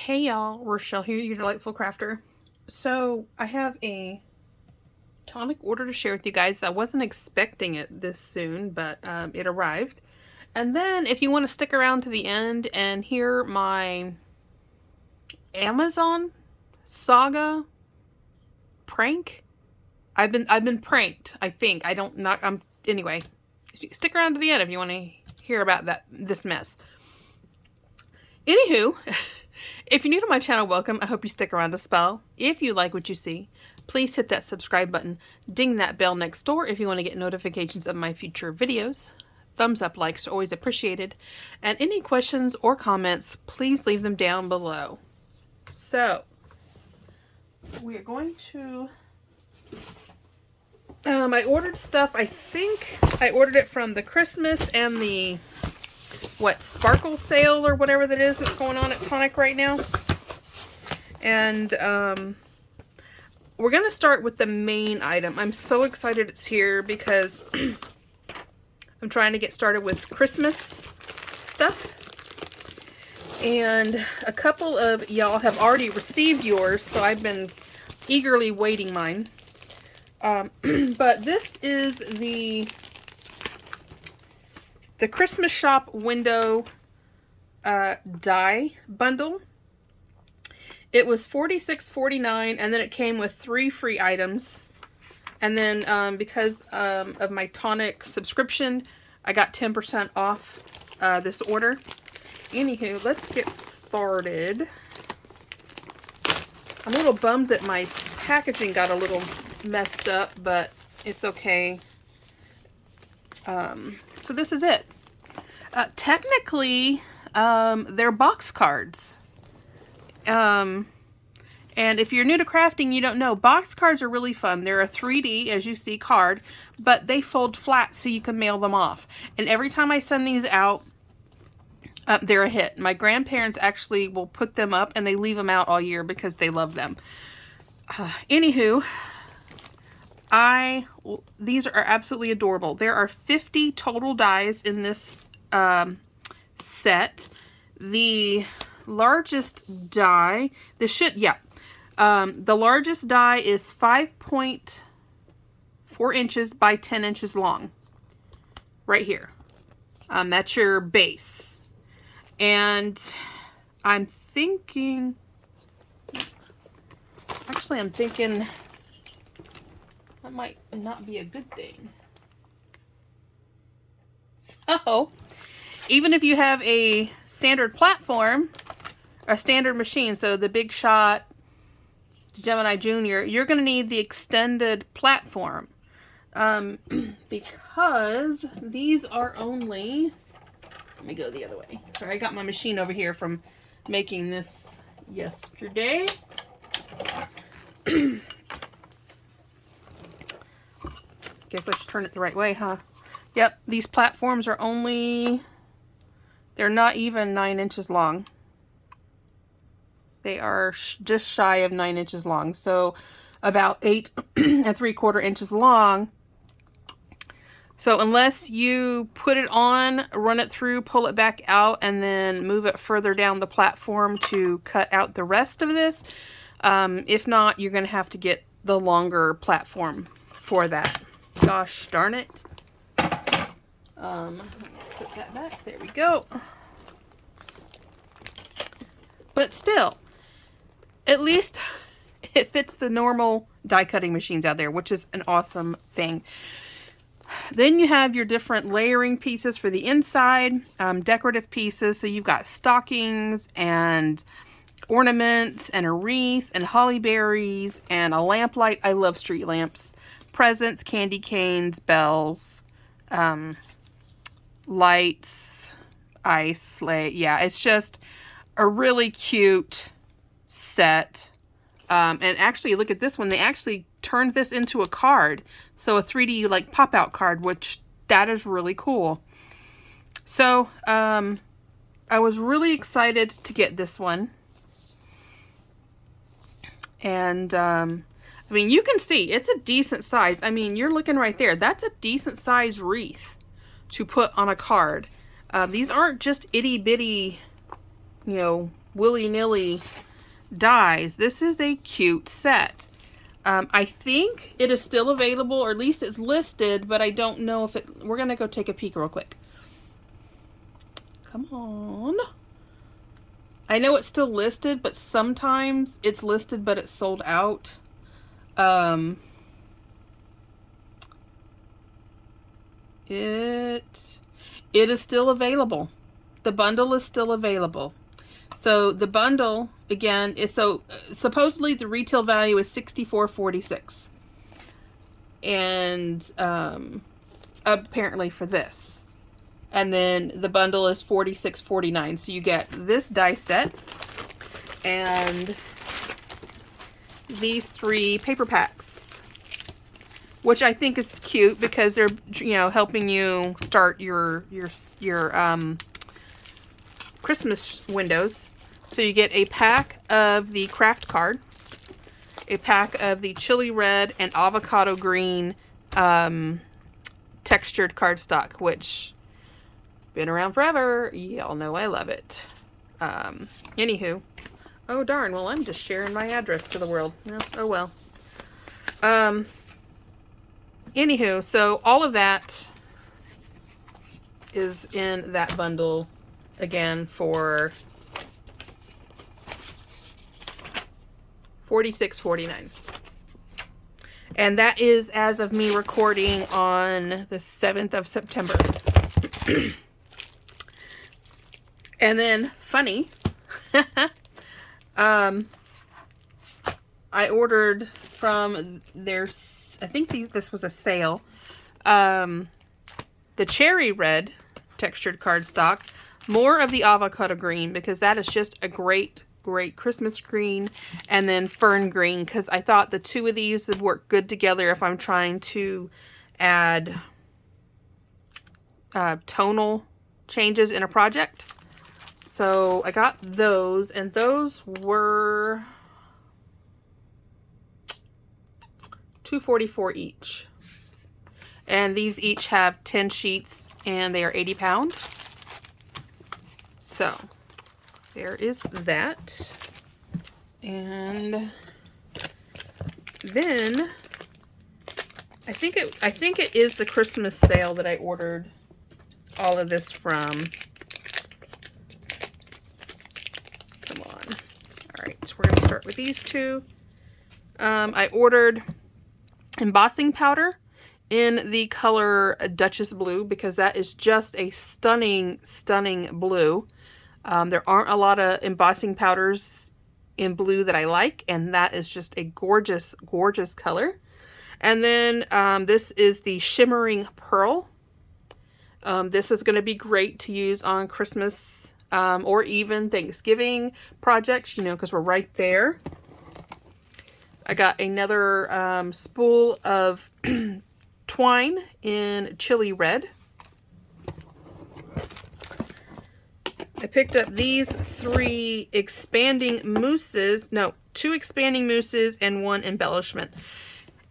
Hey y'all, Rochelle here, your delightful crafter. So I have a Tonic order to share with you guys. I wasn't expecting it this soon, but it arrived. And then if you want to stick around to the end and hear my Amazon saga prank, I've been pranked. I think anyway. Stick around to the end if you want to hear about this mess. Anywho. If you're new to my channel, welcome. I hope you stick around a spell. If you like what you see, please hit that subscribe button. Ding that bell next door if you want to get notifications of my future videos. Thumbs up, likes are always appreciated. And any questions or comments, please leave them down below. So, we are going to... I ordered stuff. I think I ordered it from the Christmas and the... sparkle sale or whatever that is that's going on at Tonic right now. And we're gonna start with the main item. I'm so excited it's here because I'm trying to get started with Christmas stuff, and a couple of y'all have already received yours, so I've been eagerly waiting mine. But this is the Christmas Shop window die bundle. It was $46.49, and then it came with 3 free items. And then because of my Tonic subscription, I got 10% off this order. Anywho, let's get started. I'm a little bummed that my packaging got a little messed up, but it's okay. So this is it. Technically, they're box cards. And if you're new to crafting, you don't know, box cards are really fun. They're a 3D, as you see, card, but they fold flat so you can mail them off. And every time I send these out, they're a hit. My grandparents actually will put them up, and they leave them out all year because they love them. Anywho, these are absolutely adorable. There are 50 total dies in this set. The largest die, the largest die is 5.4 inches by 10 inches long. Right here. That's your base. And I'm thinking that might not be a good thing. So, even if you have a standard platform, a standard machine, so the Big Shot, Gemini Junior, you're going to need the extended platform. Because these are only... Let me go the other way. Sorry, I got my machine over here from making this yesterday. Guess I should turn it the right way, huh? Yep, these platforms are only... They're not even 9 inches long. They are just shy of 9 inches long. So about 8 3/4 inches long. So unless you put it on, run it through, pull it back out, and then move it further down the platform to cut out the rest of this. If not, you're going to have to get the longer platform for that. Gosh darn it. Put that back. There we go. But still, at least it fits the normal die cutting machines out there, which is an awesome thing. Then you have your different layering pieces for the inside, decorative pieces. So you've got stockings and ornaments and a wreath and holly berries and a lamplight. I love street lamps. Presents, candy canes, bells, lights, ice, sleigh. Yeah, it's just a really cute set. And actually, look at this one. They actually turned this into a card. So a 3D like pop-out card, which that is really cool. So I was really excited to get this one. And I mean, you can see it's a decent size. I mean, you're looking right there. That's a decent size wreath to put on a card. These aren't just itty bitty, you know, willy-nilly dies. This is a cute set. I think it is still available, or at least it's listed, but I don't know if it... We're going to go take a peek real quick. Come on. I know it's still listed, but sometimes it's listed, but it's sold out. It is still available. The bundle is still available. So the bundle, again, is supposedly the retail value is $64.46. And apparently for this. And then the bundle is $46.49. So you get this die set and these 3 paper packs, which I think is cute because they're, you know, helping you start your Christmas windows. So you get a pack of the craft card, a pack of the chili red and avocado green textured cardstock, which been around forever. Y'all know I love it. Anywho, oh darn, well I'm just sharing my address to the world. Oh well. Anywho, so all of that is in that bundle again for $46.49. And that is as of me recording on the 7th of September. And then, funny, I ordered from their, I think this was a sale, the cherry red textured cardstock, more of the avocado green, because that is just a great Christmas green, and then fern green, because I thought the 2 of these would work good together if I'm trying to add tonal changes in a project. So I got those, and those were $2.44 each. And these each have 10 sheets, and they are 80 pounds. So there is that. And then I think it is the Christmas sale that I ordered all of this from. Come on. All right, so we're going to start with these 2. I ordered embossing powder in the color Duchess Blue, because that is just a stunning, stunning blue. There aren't a lot of embossing powders in blue that I like, and that is just a gorgeous, gorgeous color. And then this is the Shimmering Pearl. This is going to be great to use on Christmas or even Thanksgiving projects, you know, because we're right there. I got another spool of twine in chili red. I picked up these 3 expanding mousses. No, 2 expanding mousses and 1 embellishment.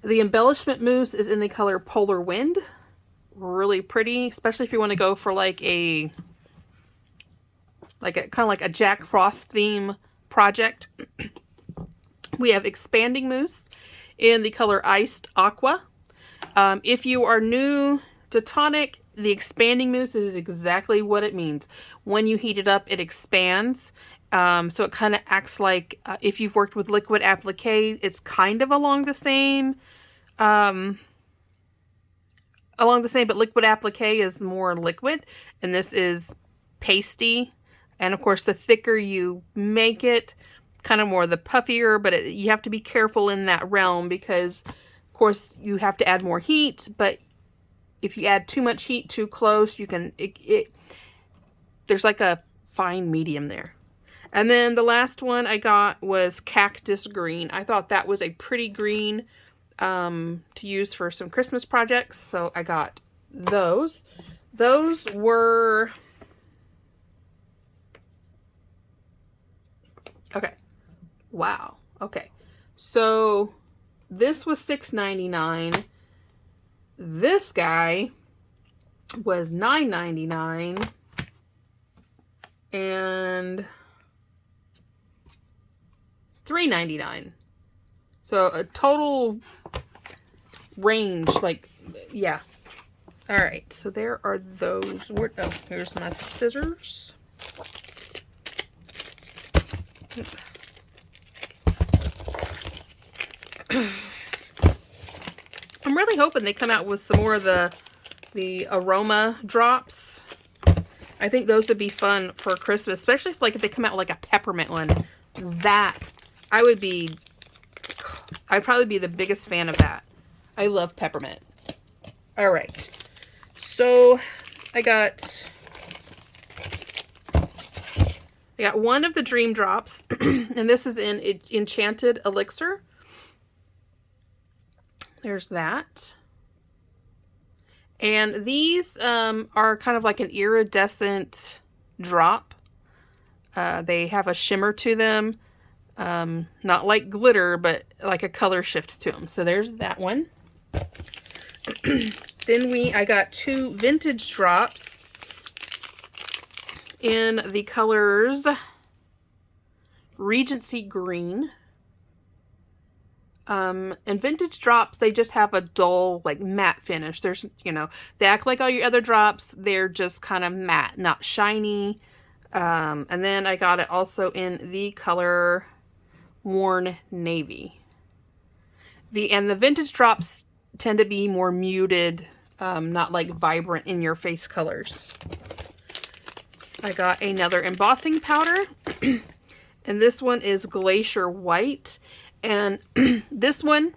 The embellishment mousse is in the color Polar Wind. Really pretty, especially if you want to go for like a kind of like a Jack Frost theme project. We have expanding mousse in the color Iced Aqua. If you are new to Tonic, the expanding mousse is exactly what it means. When you heat it up, it expands. So it kind of acts like, if you've worked with liquid applique, it's kind of along the same, but liquid applique is more liquid, and this is pasty. And of course, the thicker you make it, kind of more the puffier, but you have to be careful in that realm, because of course you have to add more heat, but if you add too much heat too close, you can, there's like a fine medium there. And then the last one I got was Cactus Green. I thought that was a pretty green to use for some Christmas projects, so I got those. Those were, okay, wow, okay. So this was $6.99. This guy was $9.99. And $3.99. So a total range, like, yeah. All right, so there are those. Oh, here's my scissors. I'm really hoping they come out with some more of the aroma drops. I think those would be fun for Christmas, especially if, like, if they come out with like a peppermint one. That I'd probably be the biggest fan of that. I love peppermint. All right, so I got one of the Dream Drops, and this is in Enchanted Elixir. There's that. And these are kind of like an iridescent drop. They have a shimmer to them. Not like glitter, but like a color shift to them. So there's that one. Then I got 2 vintage drops in the colors Regency Green. And vintage drops, they just have a dull, like, matte finish. There's, they act like all your other drops. They're just kind of matte, not shiny. And then I got it also in the color Worn Navy. And the vintage drops tend to be more muted, not like vibrant in your face colors. I got another embossing powder, and this one is Glacier White. And this one,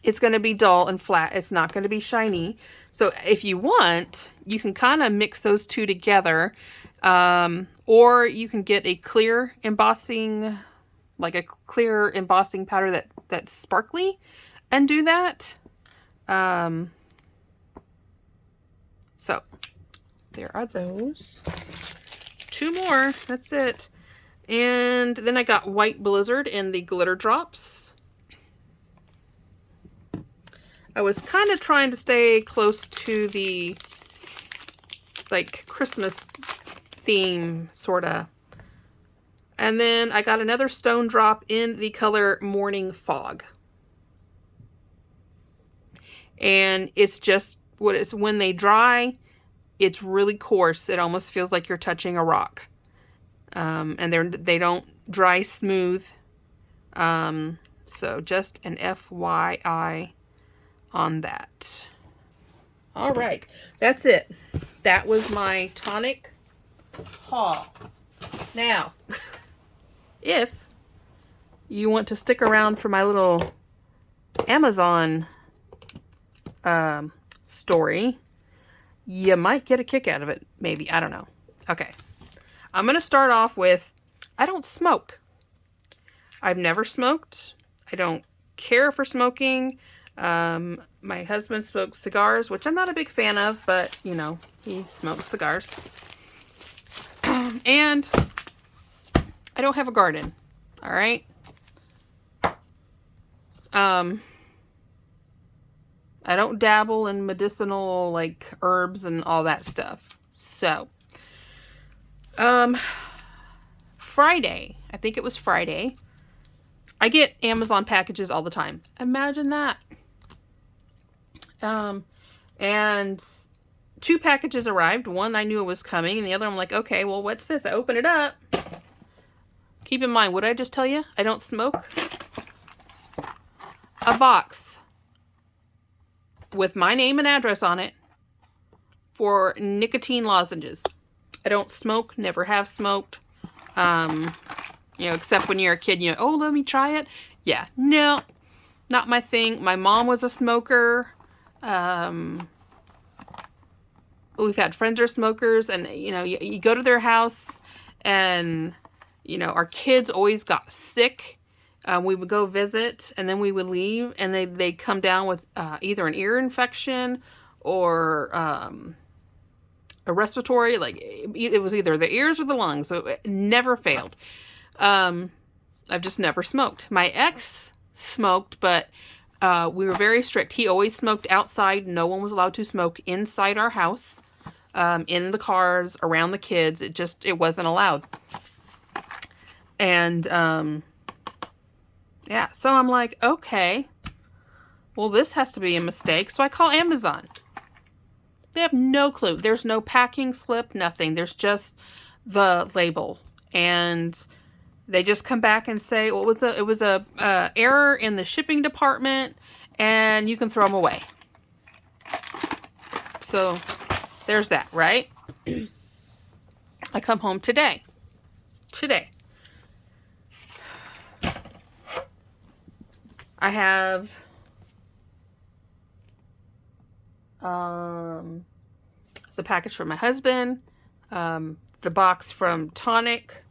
it's going to be dull and flat. It's not going to be shiny. So if you want, you can kind of mix those two together. Or you can get a clear embossing, like a clear embossing powder that's sparkly, and do that. So there are those. 2 more. That's it. And then I got White Blizzard in the glitter drops. I was kind of trying to stay close to the, like, Christmas theme, sort of. And then I got another stone drop in the color Morning Fog. And it's just, when they dry, it's really coarse. It almost feels like you're touching a rock. And they don't dry smooth. So just an FYI on that. All right, that's it. That was my Tonic haul. Now, if you want to stick around for my little Amazon story, you might get a kick out of it. Maybe. I don't know. Okay. I'm going to start off with, I don't smoke. I've never smoked. I don't care for smoking. My husband smokes cigars, which I'm not a big fan of, but, he smokes cigars. And I don't have a garden. All right? I don't dabble in medicinal, like, herbs and all that stuff. So, Friday, I think it was Friday, I get Amazon packages all the time. Imagine that. And 2 packages arrived. One, I knew it was coming, and the other, I'm like, okay, well, what's this? I open it up. Keep in mind, what did I just tell you? I don't smoke. A box with my name and address on it for nicotine lozenges. I don't smoke, never have smoked. Except when you're a kid, oh, let me try it. Yeah, no, not my thing. My mom was a smoker. We've had friends who are smokers, and, you go to their house, and, our kids always got sick. We would go visit, and then we would leave, and they'd come down with either an ear infection or a respiratory, like, it was either the ears or the lungs, so it never failed. I've just never smoked. My ex smoked, but we were very strict. He always smoked outside. No one was allowed to smoke inside our house, in the cars, around the kids. It wasn't allowed. And Yeah, so I'm like, okay, well, this has to be a mistake. So I call Amazon. They have no clue. There's no packing slip, nothing. There's just the label. And they just come back and say, well, it was a error in the shipping department, and you can throw them away. So there's that, right? I come home today. I have it's a package from my husband, the box from Tonic,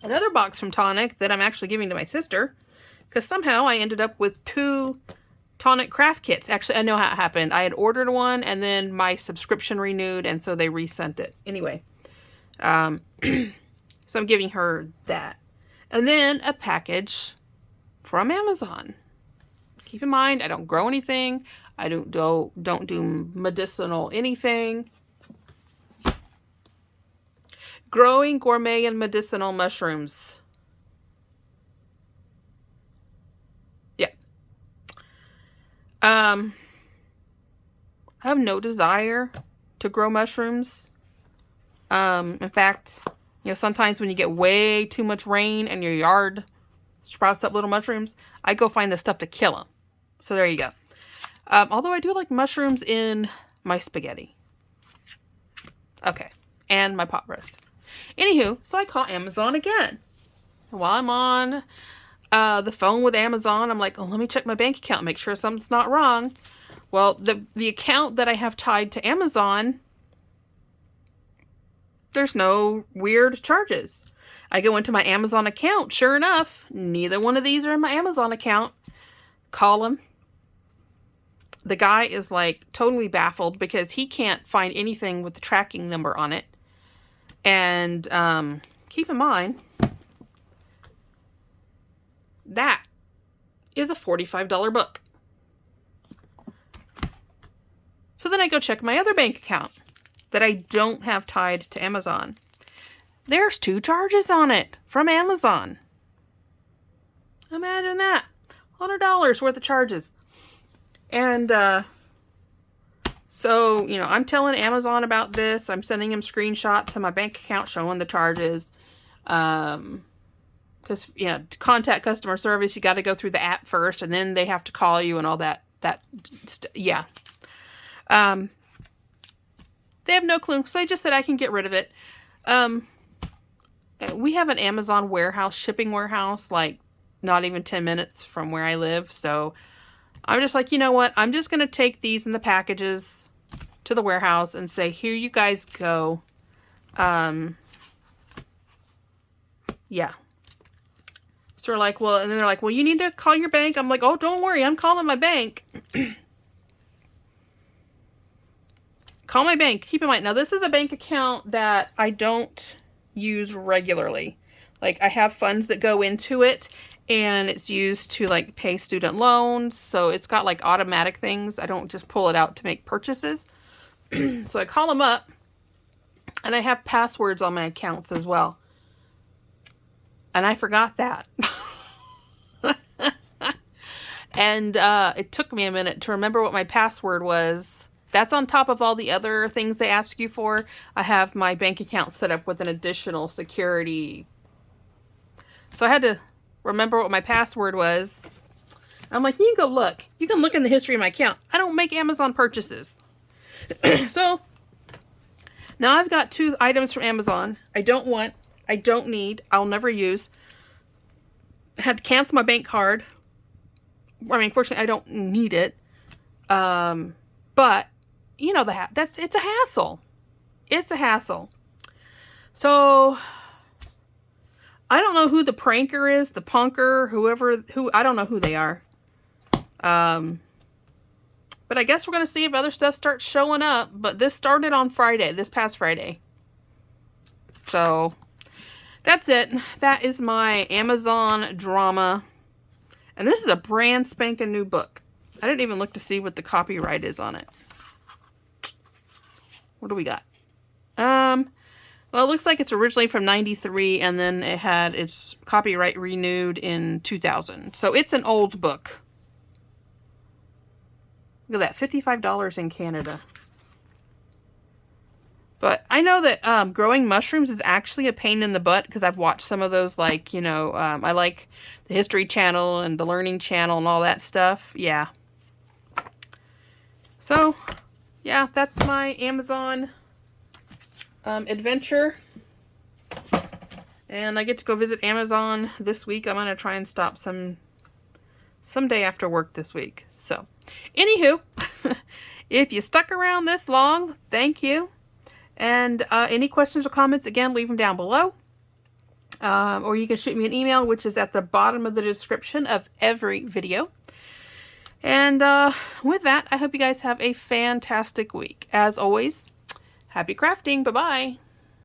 another box from Tonic that I'm actually giving to my sister, because somehow I ended up with 2 Tonic craft kits. Actually, I know how it happened. I had ordered one, and then my subscription renewed, and so they resent it. Anyway, so I'm giving her that. And then a package from Amazon. Keep in mind, I don't grow anything. I don't do medicinal anything. Growing gourmet and medicinal mushrooms. Yeah. I have no desire to grow mushrooms. In fact, you know, sometimes when you get way too much rain and your yard sprouts up little mushrooms, I go find the stuff to kill them. So there you go. Although I do like mushrooms in my spaghetti. Okay. And my pot roast. Anywho, so I call Amazon again. While I'm on the phone with Amazon, I'm like, oh, let me check my bank account, make sure something's not wrong. Well, the account that I have tied to Amazon, there's no weird charges. I go into my Amazon account. Sure enough, neither one of these are in my Amazon account. Call him. The guy is like totally baffled because he can't find anything with the tracking number on it. And keep in mind, that is a $45 book. So then I go check my other bank account that I don't have tied to Amazon. There's 2 charges on it from Amazon. Imagine that. $100 worth of charges. And so, you know, I'm telling Amazon about this. I'm sending him screenshots of my bank account showing the charges. Because, you know, to contact customer service, you got to go through the app first, and then they have to call you and all that. Yeah. They have no clue. So they just said I can get rid of it. We have an Amazon warehouse, shipping warehouse, like not even 10 minutes from where I live. So I'm just like, you know what? I'm just going to take these in the packages to the warehouse and say, here you guys go. Yeah. So we're like, well, and then they're like, well, you need to call your bank. I'm like, oh, don't worry. I'm calling my bank. Call my bank. Keep in mind, now this is a bank account that I don't use regularly. Like, I have funds that go into it, and it's used to, like, pay student loans. So it's got, like, automatic things. I don't just pull it out to make purchases. So I call them up, and I have passwords on my accounts as well. And I forgot that. And it took me a minute to remember what my password was. That's on top of all the other things they ask you for. I have my bank account set up with an additional security. So I had to remember what my password was. I'm like, you can go look. You can look in the history of my account. I don't make Amazon purchases. So now I've got 2 items from Amazon. I don't want, I don't need, I'll never use. I had to cancel my bank card. I mean, fortunately, I don't need it. But you know, it's a hassle. It's a hassle. So I don't know who the pranker is, the punker, who I don't know who they are. But I guess we're going to see if other stuff starts showing up. But this started on Friday, this past Friday. So that's it. That is my Amazon drama. And this is a brand spanking new book. I didn't even look to see what the copyright is on it. What do we got? Well, it looks like it's originally from 93, and then it had its copyright renewed in 2000. So it's an old book. Look at that, $55 in Canada. But I know that growing mushrooms is actually a pain in the butt, because I've watched some of those, like, you know, I like the History Channel and the Learning Channel and all that stuff. Yeah. So, yeah, that's my Amazon adventure. And I get to go visit Amazon this week. I'm going to try and stop someday after work this week. So, anywho, if you stuck around this long, thank you. And any questions or comments, again, leave them down below. Or you can shoot me an email, which is at the bottom of the description of every video. And with that, I hope you guys have a fantastic week. As always, happy crafting. Bye-bye.